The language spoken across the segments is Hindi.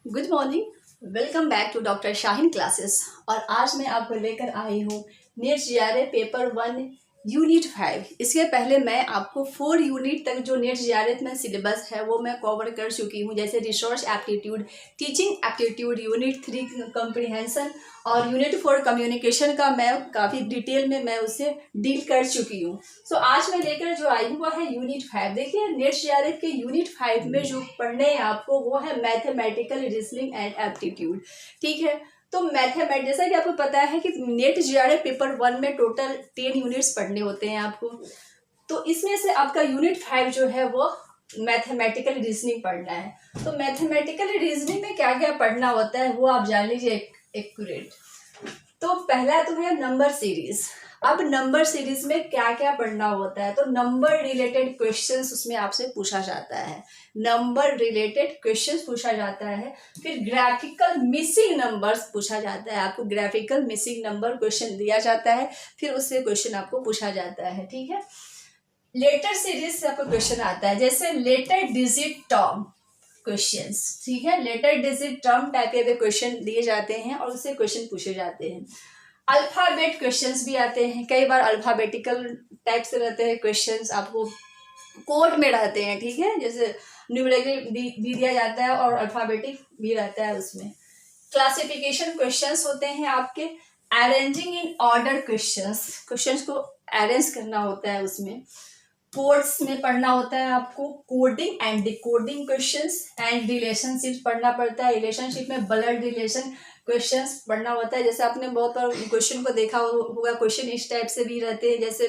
Good morning. Welcome back to doctor Shaheen classes. और आज मैं आपको लेकर आई हूँ नीट जीआरए पेपर 1 यूनिट 5। इसके पहले मैं आपको 4 यूनिट तक जो नीट जीआरए में सिलेबस है वो मैं कवर कर चुकी हूँ, जैसे research aptitude, teaching aptitude, unit 3 comprehension और यूनिट 4 कम्युनिकेशन का मैं काफ़ी डिटेल में मैं उसे डील कर चुकी हूँ। सो आज मैं लेकर जो आई हूँ वो है यूनिट 5। देखिए नीट जीआरए के यूनिट 5 में जो पढ़ने हैं आपको वो है मैथमेटिकल रीजनिंग एंड एप्टीट्यूड। ठीक है, तो मैथमेटिक्स, जैसा कि आपको पता है कि नेट जीआरए पेपर 1 में टोटल 10 यूनिट्स पढ़ने होते हैं आपको, तो इसमें से आपका यूनिट 5 जो है वो मैथमेटिकल रीजनिंग पढ़ना है। तो मैथमेटिकल रीजनिंग में क्या क्या पढ़ना होता है वो आप जान लीजिए एक्यूरेट। तो पहला तो है नंबर सीरीज। अब नंबर सीरीज में क्या क्या पढ़ना होता है, तो नंबर रिलेटेड क्वेश्चंस उसमें आपसे पूछा जाता है, नंबर रिलेटेड क्वेश्चंस पूछा जाता है। फिर ग्राफिकल मिसिंग नंबर्स पूछा जाता है, आपको ग्राफिकल मिसिंग नंबर क्वेश्चन दिया जाता है, फिर उससे क्वेश्चन आपको पूछा जाता है। ठीक है, लेटर सीरीज से आपको क्वेश्चन आता है, जैसे लेटर डिजिट टर्म क्वेश्चंस। ठीक है, लेटर डिजिट टर्म टाइप के क्वेश्चन दिए जाते हैं और उससे क्वेश्चन पूछे जाते हैं। अल्फाबेट क्वेश्चंस भी आते हैं, कई बार अल्फाबेटिकल टाइप से रहते हैं क्वेश्चंस, आपको कोड में रहते हैं। ठीक है, जैसे न्यूमेरिकल भी दिया जाता है और अल्फाबेटिक भी रहता है उसमें। क्लासिफिकेशन क्वेश्चंस होते हैं आपके। अरेंजिंग इन ऑर्डर क्वेश्चंस को अरेंज करना होता है उसमें। कोड्स में पढ़ना होता है आपको, coding and decoding questions and relationship पढ़ना पड़ता है। रिलेशनशिप में ब्लड रिलेशन क्वेश्चंस पढ़ना होता है, जैसे आपने बहुत बार क्वेश्चन को देखा होगा, क्वेश्चन इस टाइप से भी रहते हैं, जैसे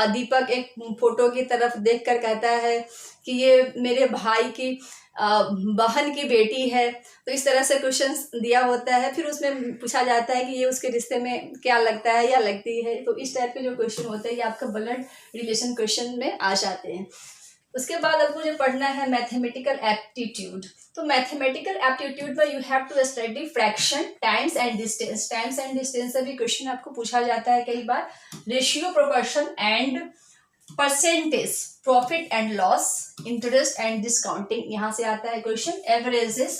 दीपक एक फोटो की तरफ देखकर कहता है कि ये मेरे भाई की बहन की बेटी है, तो इस तरह से क्वेश्चन दिया होता है। फिर उसमें पूछा जाता है कि ये उसके रिश्ते में क्या लगता है या लगती है, तो इस टाइप के जो क्वेश्चन होते हैं ये आपका ब्लड रिलेशन क्वेश्चन में आ जाते हैं। उसके बाद अब मुझे पढ़ना है मैथमेटिकल एप्टीट्यूड। तो मैथमेटिकल एप्टीट्यूड में you have to study fraction, times and distance. Times and distance से भी क्वेश्चन आपको पूछा जाता है कई बार। Ratio, proportion and percentage, profit and loss, interest and discounting, यहाँ से आता है question. Averages,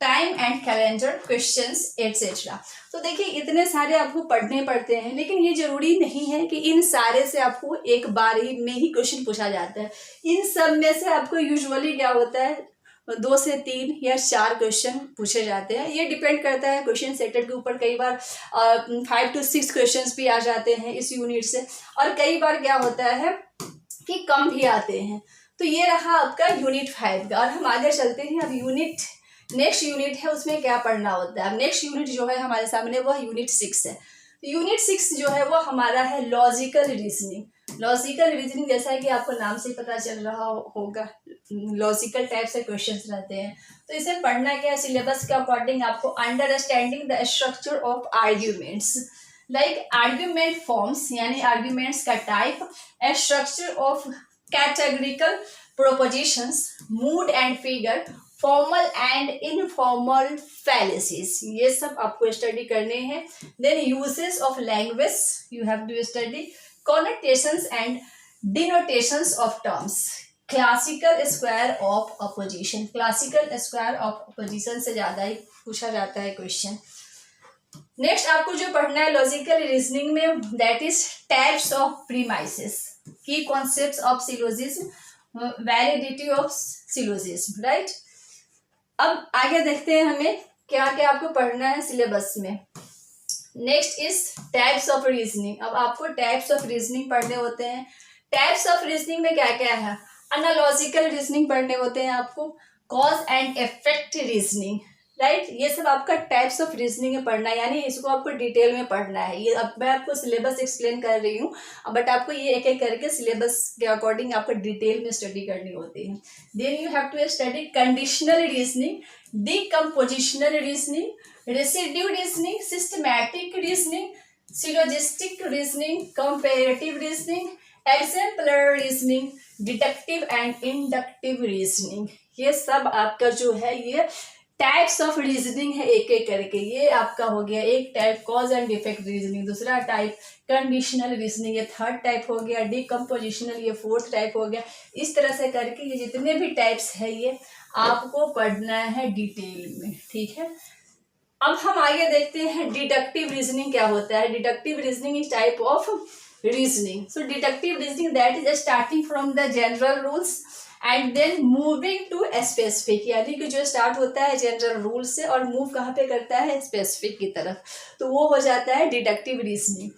time and calendar questions etcetera. तो देखिए इतने सारे आपको पढ़ने पड़ते हैं, लेकिन ये जरूरी नहीं है कि इन सारे से आपको एक बार ही में ही क्वेश्चन पूछा जाता है। इन सब में से आपको यूजुअली क्या होता है 2 से 3 या 4 क्वेश्चन पूछे जाते हैं। ये डिपेंड करता है क्वेश्चन सेटर के ऊपर। कई बार 5 to 6 क्वेश्चन भी आ जाते हैं इस यूनिट से, और कई बार क्या होता है कि कम भी आते हैं। तो ये रहा आपका यूनिट 5 का। और हम आगे चलते हैं, अब नेक्स्ट यूनिट है, उसमें क्या पढ़ना होता है। अब नेक्स्ट यूनिट जो है हमारे सामने वो यूनिट 6 है। यूनिट 6 जो है वो हमारा है लॉजिकल रीजनिंग। लॉजिकल रीजनिंग जैसा कि आपको नाम से पता चल रहा होगा, लॉजिकल टाइप से क्वेश्चंस रहते हैं। तो इसे पढ़ना क्या है, सिलेबस के अकॉर्डिंग आपको understanding the structure of arguments, like argument forms यानी आर्ग्यूमेंट्स का type, structure of categorical propositions, mood and figure, formal and informal fallacies, ये सब आपको स्टडी करने हैं। Then uses of language you have to study, connotations and denotations of terms, classical square of opposition. Classical square of opposition से ज्यादा ही पूछा जाता है क्वेश्चन। नेक्स्ट आपको जो पढ़ना है लॉजिकल रीजनिंग में, that is types of premises, key concepts of syllogism, validity of syllogism, right. अब आगे देखते हैं हमें क्या क्या आपको पढ़ना है सिलेबस में। Next is types of reasoning. अब आपको टाइप्स ऑफ रीजनिंग पढ़ने होते हैं। टाइप्स ऑफ रीजनिंग में क्या क्या है, एनालॉजिकल रीजनिंग पढ़ने होते हैं आपको, cause and effect reasoning, right. ये सब आपका टाइप्स ऑफ रीजनिंग में पढ़ना है, यानी इसको आपको डिटेल में पढ़ना है। ये अब मैं आपको सिलेबस एक्सप्लेन कर रही हूँ, बट आपको ये एक एक करके सिलेबस के अकॉर्डिंग आपको डिटेल में स्टडी करनी होती है। Then you have to study conditional reasoning, decompositional reasoning, residue reasoning, systematic reasoning, syllogistic reasoning, comparative reasoning, exemplar reasoning, deductive and inductive reasoning. ये सब आपका जो है ये टाइप्स ऑफ रीजनिंग है एक एक करके। ये आपका हो गया एक type cause and effect reasoning, दूसरा टाइप कंडीशनल रीजनिंग, ये थर्ड टाइप हो गया, डिकम्पोजिशनल ये फोर्थ टाइप हो गया। इस तरह से करके ये जितने भी टाइप्स है ये आपको पढ़ना है डिटेल में, ठीक है। अब हम आगे देखते हैं डिडक्टिव रीजनिंग क्या होता है। Deductive reasoning is type of reasoning. So deductive reasoning that is starting from the general rules and then moving to specific, यानी कि जो स्टार्ट होता है जनरल रूल से और मूव कहाँ पे करता है स्पेसिफिक की तरफ, तो वो हो जाता है deductive reasoning.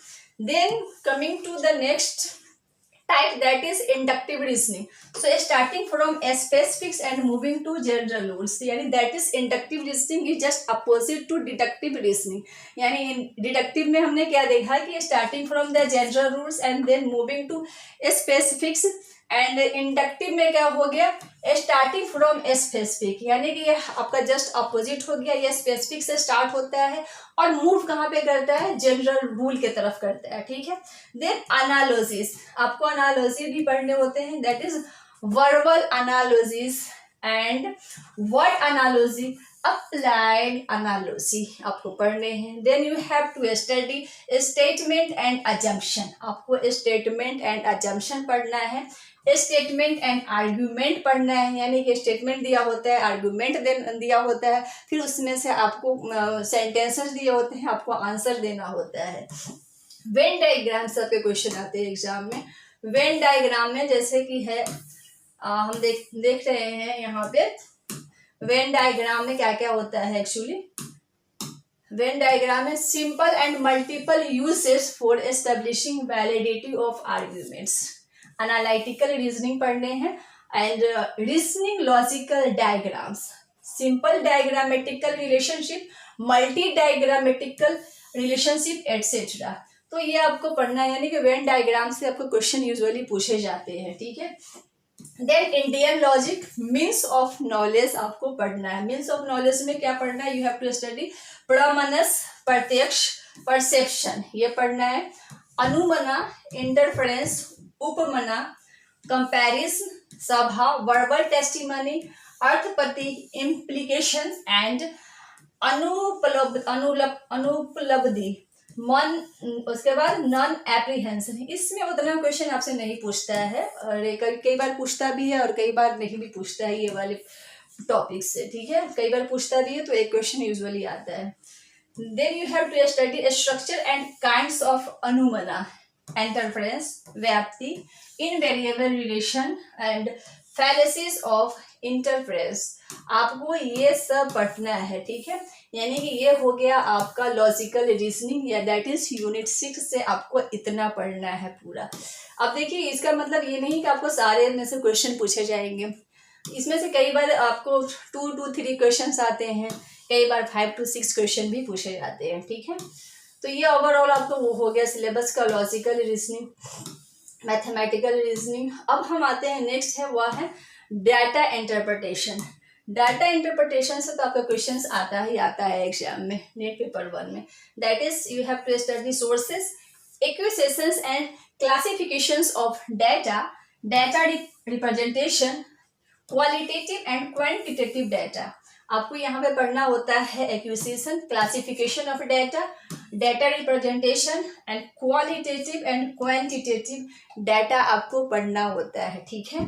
Then coming to the next type, that is inductive reasoning. So starting from specifics and moving to general rules, यानी that is inductive reasoning is just opposite to deductive reasoning। यानी deductive में हमने क्या देखा कि starting from the general rules and then moving to specifics, and inductive में क्या हो गया स्टार्टिंग फ्रॉम स्पेसिफिक, यानी कि ये आपका जस्ट अपोजिट हो गया। ये स्पेसिफिक से स्टार्ट होता है और मूव कहाँ पे करता है जनरल रूल के तरफ करता है, ठीक है। देन अनालोजिस, आपको अनालोजी भी पढ़ने होते हैं, that is verbal analogies and word analogy, applied analogy आपको पढ़ने हैं। Then you have to study statement and assumption, आपको स्टेटमेंट एंड अजम्पशन पढ़ना है। स्टेटमेंट एंड आर्ग्यूमेंट पढ़ना है, यानी कि स्टेटमेंट दिया होता है, आर्ग्यूमेंट दिया होता है, फिर उसमें से आपको सेंटेंसेस दिए होते हैं, आपको आंसर देना होता है। वेन डायग्राम से आपके क्वेश्चन आते हैं एग्जाम में। वेन डायग्राम में जैसे कि है हम देख रहे हैं यहाँ पे वेन डायग्राम में क्या क्या होता है। एक्चुअली वेन डायग्राम में simple and multiple uses for establishing validity of arguments, analytical reasoning पढ़ने हैं and reasoning logical diagrams, simple diagrammatical relationship, multi diagrammatical relationship etcetera. तो ये आपको पढ़ना है, यानी कि वेन डायग्राम से आपको क्वेश्चन यूजुअली पूछे जाते हैं, ठीक है। Then Indian logic, means of knowledge आपको पढ़ना है। मीन्स ऑफ नॉलेज में क्या पढ़ना है, यू हैव टू स्टडी प्रमाणस, प्रत्यक्ष, परसेप्शन ये पढ़ना है। अनुमना, इंटरफेरेंस, उपमना, कंपैरिजन, सभा, वर्बल टेस्टिमनी, अर्थपति, इम्प्लीकेशन एंड अनुपलब्धि, मन, उसके बाद नॉन एप्रीहेंशन। इसमें उतना क्वेश्चन आपसे नहीं पूछता है और कई बार पूछता भी है और कई बार नहीं भी पूछता है ये वाले टॉपिक से, ठीक है। कई बार पूछता भी है तो एक क्वेश्चन यूजुअली आता है। Then you have to study structure and kinds of अनुमना, इंटरफेरेंस, व्याप्ति, invariable relation and fallacies of interference, आपको ये सब पढ़ना है, ठीक है। यानी कि ये हो गया आपका लॉजिकल रीजनिंग, या दैट इज यूनिट 6 से आपको इतना पढ़ना है पूरा। अब देखिए इसका मतलब ये नहीं कि आपको सारे में से क्वेश्चन पूछे जाएंगे, इसमें से कई बार आपको 2 to 3 क्वेश्चन आते हैं, कई बार 5 to 6 क्वेश्चन भी पूछे जाते हैं, ठीक है। तो ये ओवरऑल आपको वो हो गया सिलेबस का लॉजिकल रीजनिंग, मैथमेटिकल रीजनिंग। अब हम आते हैं नेक्स्ट है वह है डाटा इंटरप्रिटेशन। डाटा इंटरप्रिटेशन से तो आपका क्वेश्चंस आता है एग्जाम में, नेट पेपर 1 में। That is you have to study sources, acquisitions and classifications of data, data representation, qualitative and quantitative data. आपको यहाँ पे पढ़ना होता है acquisition, classification of data, data representation and qualitative and quantitative data आपको पढ़ना होता है, ठीक है।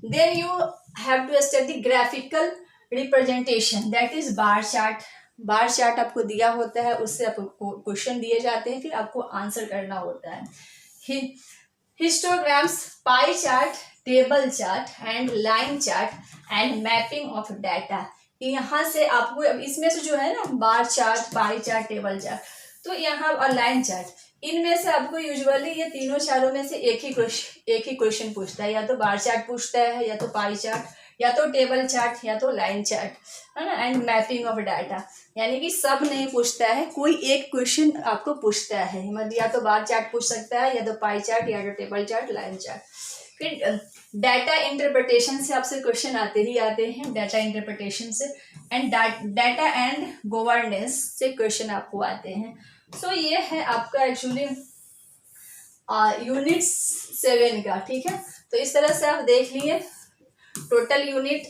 Then you have to study graphical representation, that is bar chart. Bar chart आपको दिया होता है, उससे आपको क्वेश्चन दिए जाते हैं, फिर आपको आंसर करना होता है। Histograms, pie chart, table chart and line chart and mapping of data. यहाँ से आपको इसमें से जो है ना bar chart, pie chart, table chart, तो यहाँ और लाइन चार्ट, इनमें से आपको यूजुअली ये तीनों चारों में से एक ही क्वेश्चन पूछता है, या तो बार चार्ट पूछता है, या तो पाई चार्ट, या तो टेबल चार्ट, या तो लाइन चार्ट, है ना। एंड मैपिंग ऑफ डाटा, यानी कि सब नहीं पूछता है, कोई एक क्वेश्चन आपको पूछता है, मतलब या तो बार चार्ट पूछ सकता है, या तो पाई चार्ट, या तो टेबल चार्ट, लाइन चार्ट। फिर डाटा इंटरप्रिटेशन से आपसे क्वेश्चन आते हैं, डाटा इंटरप्रिटेशन से, एंड डाटा एंड गवर्नेंस से क्वेश्चन आपको आते हैं। सो ये है आपका एक्चुअली यूनिट 7 का, ठीक है। तो इस तरह से आप देख लिए टोटल यूनिट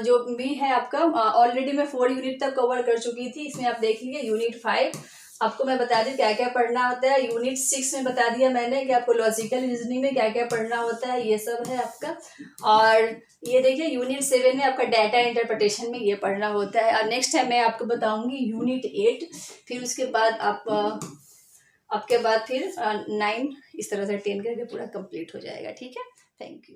जो भी है आपका, ऑलरेडी मैं 4 यूनिट तक कवर कर चुकी थी। इसमें आप देख लीजिए यूनिट 5 आपको मैं बता दी क्या क्या पढ़ना होता है। यूनिट 6 में बता दिया मैंने कि आपको लॉजिकल रीजनिंग में क्या क्या पढ़ना होता है, ये सब है आपका। और ये देखिए यूनिट 7 में आपका डाटा इंटरप्रिटेशन में ये पढ़ना होता है। और नेक्स्ट टाइम मैं आपको बताऊंगी यूनिट 8, फिर उसके बाद आपके बाद फिर 9, इस तरह से 10 करके पूरा कंप्लीट हो जाएगा। ठीक है, थैंक यू।